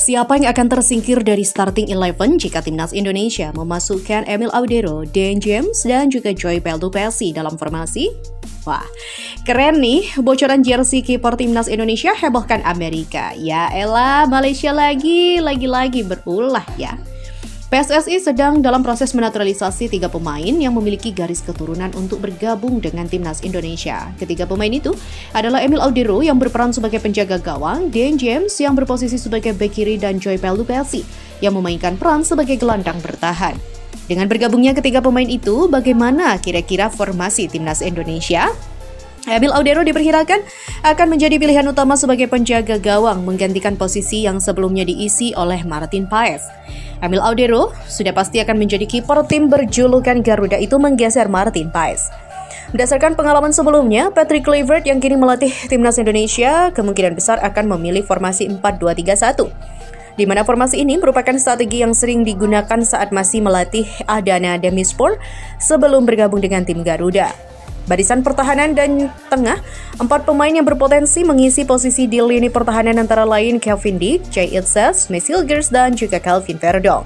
Siapa yang akan tersingkir dari starting 11 jika timnas Indonesia memasukkan Emil Audero, Dan James, dan juga Joy Peldu-Pessi dalam formasi? Wah, keren nih, bocoran jersey kiper timnas Indonesia hebohkan Amerika. Ya elah, Malaysia lagi berulah ya. PSSI sedang dalam proses menaturalisasi 3 pemain yang memiliki garis keturunan untuk bergabung dengan timnas Indonesia. Ketiga pemain itu adalah Emil Audero yang berperan sebagai penjaga gawang, Dan James yang berposisi sebagai bek kiri, dan Joy Peldu-Pessi yang memainkan peran sebagai gelandang bertahan. Dengan bergabungnya ketiga pemain itu, bagaimana kira-kira formasi timnas Indonesia? Emil Audero diperkirakan akan menjadi pilihan utama sebagai penjaga gawang, menggantikan posisi yang sebelumnya diisi oleh Martin Paes. Emil Audero sudah pasti akan menjadi kiper tim berjulukan Garuda itu menggeser Martin Paes. Berdasarkan pengalaman sebelumnya, Patrick Kluivert yang kini melatih timnas Indonesia kemungkinan besar akan memilih formasi 4-2-3-1. Di mana formasi ini merupakan strategi yang sering digunakan saat masih melatih Adana Demirspor sebelum bergabung dengan tim Garuda. Barisan pertahanan dan tengah, 4 pemain yang berpotensi mengisi posisi di lini pertahanan antara lain Kevin Dick, Jay Itzes, Messi Hilgers, dan juga Calvin Verdong.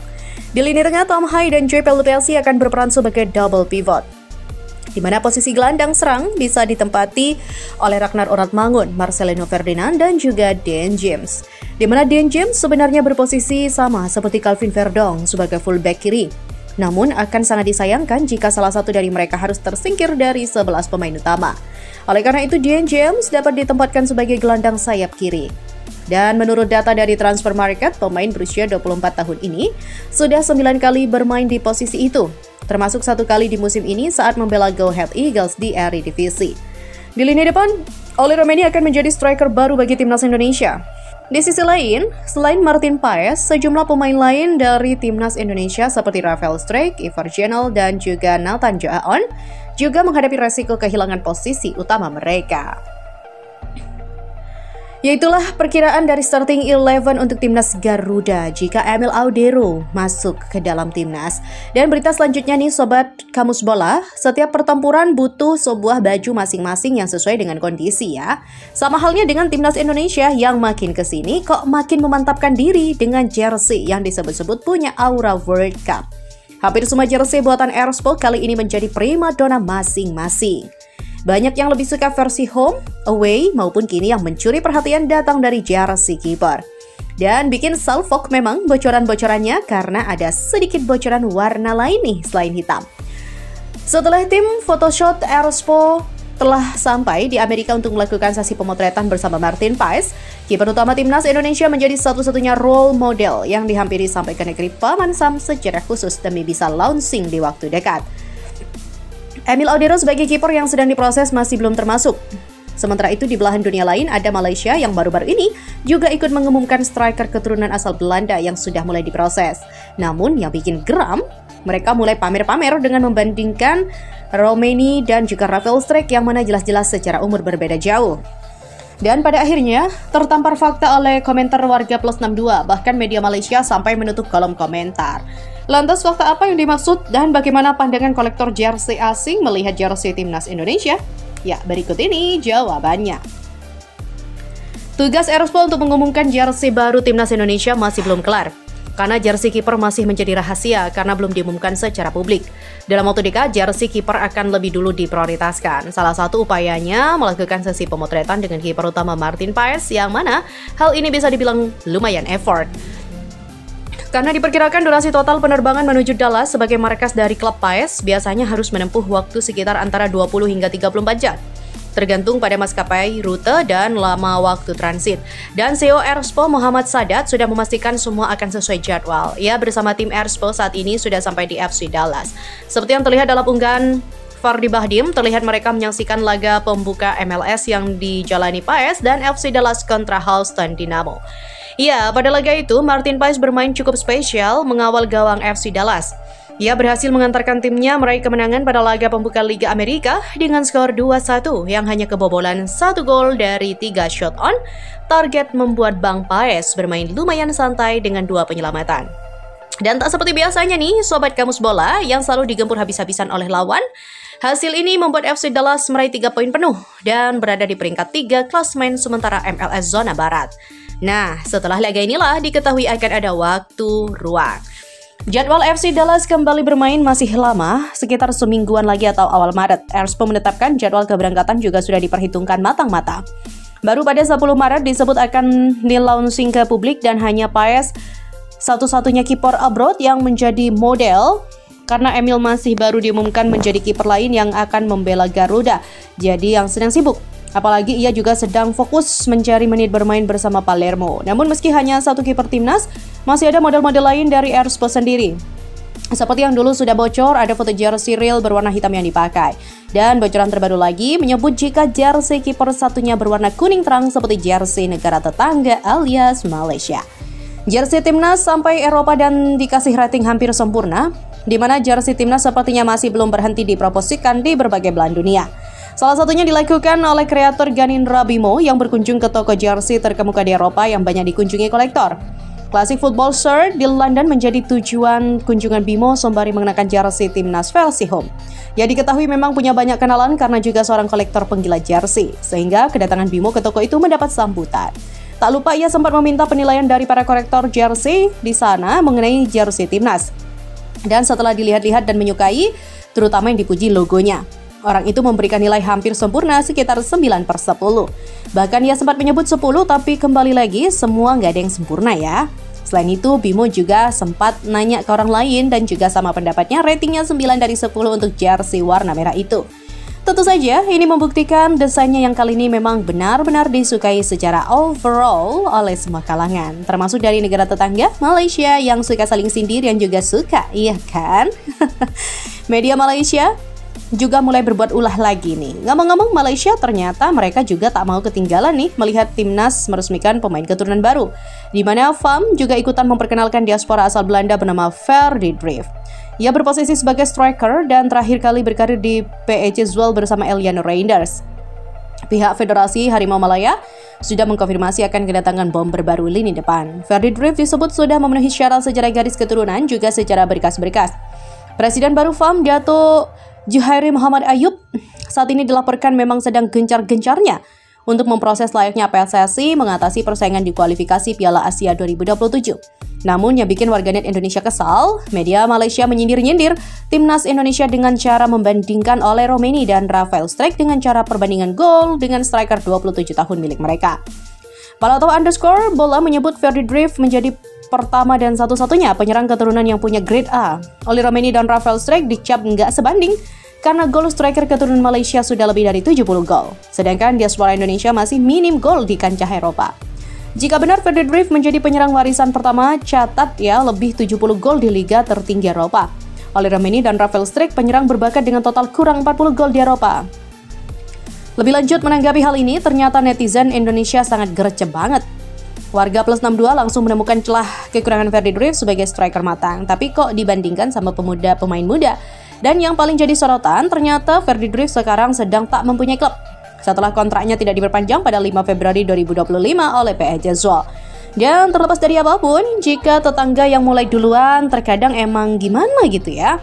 Di lini tengah, Tom Hai dan Joy Peldu-Pessi akan berperan sebagai double pivot, di mana posisi gelandang serang bisa ditempati oleh Ragnar Oratmangun, Marcelino Ferdinand, dan juga Dan James. Di mana Dan James sebenarnya berposisi sama seperti Calvin Verdong sebagai fullback kiri. Namun akan sangat disayangkan jika salah satu dari mereka harus tersingkir dari 11 pemain utama. Oleh karena itu, Dan James dapat ditempatkan sebagai gelandang sayap kiri. Dan menurut data dari Transfer Market, pemain berusia 24 tahun ini sudah 9 kali bermain di posisi itu, termasuk 1 kali di musim ini saat membela Go Ahead Eagles di Eredivisie. Di lini depan, Oli Romeni akan menjadi striker baru bagi timnas Indonesia. Di sisi lain, selain Martin Paes, sejumlah pemain lain dari timnas Indonesia seperti Rafael Struijk, Ivar Jenel, dan juga Nathan Joaon juga menghadapi resiko kehilangan posisi utama mereka. Yaitulah perkiraan dari starting 11 untuk timnas Garuda jika Emil Audero masuk ke dalam timnas. Dan berita selanjutnya nih Sobat Kamus Bola, setiap pertempuran butuh sebuah baju masing-masing yang sesuai dengan kondisi ya. Sama halnya dengan timnas Indonesia yang makin kesini kok makin memantapkan diri dengan jersey yang disebut-sebut punya aura World Cup. Hampir semua jersey buatan Airspo kali ini menjadi primadona masing-masing. Banyak yang lebih suka versi home, away, maupun kini yang mencuri perhatian datang dari jersey kiper. Dan bikin salfok memang bocoran-bocorannya karena ada sedikit bocoran warna lain nih selain hitam. Setelah tim Photoshop Airspo telah sampai di Amerika untuk melakukan sesi pemotretan bersama Martin Paes, kiper utama timnas Indonesia menjadi satu-satunya role model yang dihampiri sampai ke negeri Paman Sam secara khusus demi bisa launching di waktu dekat. Emil Audero sebagai kiper yang sedang diproses masih belum termasuk. Sementara itu di belahan dunia lain ada Malaysia yang baru-baru ini juga ikut mengumumkan striker keturunan asal Belanda yang sudah mulai diproses. Namun yang bikin geram, mereka mulai pamer-pamer dengan membandingkan Romeni dan juga Rafael Struijk yang mana jelas-jelas secara umur berbeda jauh. Dan pada akhirnya tertampar fakta oleh komentar warga Plus 62, bahkan media Malaysia sampai menutup kolom komentar. Lantas fakta apa yang dimaksud dan bagaimana pandangan kolektor jersey asing melihat jersey timnas Indonesia? Ya, berikut ini jawabannya. Tugas Airspo untuk mengumumkan jersey baru timnas Indonesia masih belum kelar. Karena jersey kiper masih menjadi rahasia karena belum diumumkan secara publik. Dalam waktu dekat, jersey kiper akan lebih dulu diprioritaskan. Salah satu upayanya melakukan sesi pemotretan dengan kiper utama Martin Paes, yang mana hal ini bisa dibilang lumayan effort. Karena diperkirakan durasi total penerbangan menuju Dallas sebagai markas dari klub Paes biasanya harus menempuh waktu sekitar antara 20 hingga 34 jam. Tergantung pada maskapai, rute, dan lama waktu transit. Dan CEO Airspo Muhammad Sadat sudah memastikan semua akan sesuai jadwal. Ia bersama tim Airspo saat ini sudah sampai di FC Dallas. Seperti yang terlihat dalam unggahan Fardi Bahdim, terlihat mereka menyaksikan laga pembuka MLS yang dijalani Paes dan FC Dallas kontra Houston Dynamo. Ya, pada laga itu, Martin Paes bermain cukup spesial mengawal gawang FC Dallas. Ia berhasil mengantarkan timnya meraih kemenangan pada laga pembuka Liga Amerika dengan skor 2-1 yang hanya kebobolan 1 gol dari 3 shot on target membuat Bang Paes bermain lumayan santai dengan 2 penyelamatan. Dan tak seperti biasanya nih, Sobat Kamus Bola yang selalu digempur habis-habisan oleh lawan, hasil ini membuat FC Dallas meraih 3 poin penuh dan berada di peringkat 3 klasemen sementara MLS Zona Barat. Nah, setelah laga inilah diketahui akan ada waktu ruang. Jadwal FC Dallas kembali bermain masih lama, sekitar semingguan lagi atau awal Maret. Erspo menetapkan jadwal keberangkatan juga sudah diperhitungkan matang-matang. Baru pada 10 Maret disebut akan di-launching ke publik dan hanya Paes satu-satunya kiper abroad yang menjadi model karena Emil masih baru diumumkan menjadi kiper lain yang akan membela Garuda. Jadi yang sedang sibuk. Apalagi ia juga sedang fokus mencari menit bermain bersama Palermo. Namun meski hanya satu kiper timnas, masih ada model-model lain dari Erspo sendiri. Seperti yang dulu sudah bocor, ada foto jersey real berwarna hitam yang dipakai. Dan bocoran terbaru lagi menyebut jika jersey kiper satunya berwarna kuning terang seperti jersey negara tetangga alias Malaysia. Jersey timnas sampai Eropa dan dikasih rating hampir sempurna, di mana jersey timnas sepertinya masih belum berhenti dipromosikan di berbagai belahan dunia. Salah satunya dilakukan oleh kreator Ganindra Bimo yang berkunjung ke toko jersey terkemuka di Eropa yang banyak dikunjungi kolektor. Classic Football Shirt di London menjadi tujuan kunjungan Bimo sembari mengenakan jersey timnas versi home. Ya diketahui memang punya banyak kenalan karena juga seorang kolektor penggila jersey, sehingga kedatangan Bimo ke toko itu mendapat sambutan. Tak lupa ia sempat meminta penilaian dari para kolektor jersey di sana mengenai jersey timnas. Dan setelah dilihat-lihat dan menyukai, terutama yang dipuji logonya. Orang itu memberikan nilai hampir sempurna sekitar 9/10. Bahkan ia sempat menyebut 10, tapi kembali lagi semua nggak ada yang sempurna ya. Selain itu, Bimo juga sempat nanya ke orang lain dan juga sama pendapatnya ratingnya 9/10 untuk jersey warna merah itu. Tentu saja, ini membuktikan desainnya yang kali ini memang benar-benar disukai secara overall oleh semua kalangan. Termasuk dari negara tetangga, Malaysia, yang suka saling sindir yang juga suka, iya kan? Media Malaysia juga mulai berbuat ulah lagi nih. Ngomong-ngomong, Malaysia ternyata mereka juga tak mau ketinggalan nih melihat timnas meresmikan pemain keturunan baru. Di mana FAM juga ikutan memperkenalkan diaspora asal Belanda bernama Ferdy Drift. Ia berposisi sebagai striker dan terakhir kali berkarir di PEC Zwolle bersama Eliano Reinders. Pihak Federasi Harimau Malaya sudah mengkonfirmasi akan kedatangan bomber baru lini depan. Ferdy Drift disebut sudah memenuhi syarat secara garis keturunan juga secara berkas-berkas. Presiden baru FAM, Dato' Juhairi Muhammad Ayub, saat ini dilaporkan memang sedang gencar-gencarnya untuk memproses layaknya PSSI mengatasi persaingan di kualifikasi Piala Asia 2027. Namun yang bikin warganet Indonesia kesal, media Malaysia menyindir-nyindir timnas Indonesia dengan cara membandingkan Ole Romeni dan Rafael Strijk dengan cara perbandingan gol dengan striker 27 tahun milik mereka. Palato_bola menyebut Ferdy Drift menjadi pertama dan satu-satunya penyerang keturunan yang punya grade A. Ole Romeni dan Rafael Strijk dicap nggak sebanding karena gol striker keturunan Malaysia sudah lebih dari 70 gol. Sedangkan diaspora Indonesia masih minim gol di kancah Eropa. Jika benar Ferdy Drift menjadi penyerang warisan pertama, catat ya lebih 70 gol di liga tertinggi Eropa. Ole Romeni dan Rafael Strijk penyerang berbakat dengan total kurang 40 gol di Eropa. Lebih lanjut menanggapi hal ini, ternyata netizen Indonesia sangat gercep banget. Warga Plus 62 langsung menemukan celah kekurangan Ferdy Drift sebagai striker matang, tapi kok dibandingkan sama pemain muda. Dan yang paling jadi sorotan, ternyata Ferdy Drift sekarang sedang tak mempunyai klub setelah kontraknya tidak diperpanjang pada 5 Februari 2025 oleh PEC Zwolle. Dan terlepas dari apapun, jika tetangga yang mulai duluan terkadang emang gimana gitu ya.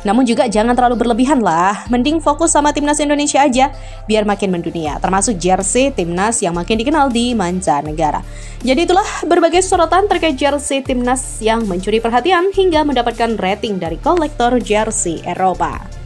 Namun juga jangan terlalu berlebihan lah, mending fokus sama timnas Indonesia aja, biar makin mendunia, termasuk jersey timnas yang makin dikenal di mancanegara. Jadi itulah berbagai sorotan terkait jersey timnas yang mencuri perhatian hingga mendapatkan rating dari kolektor jersey Eropa.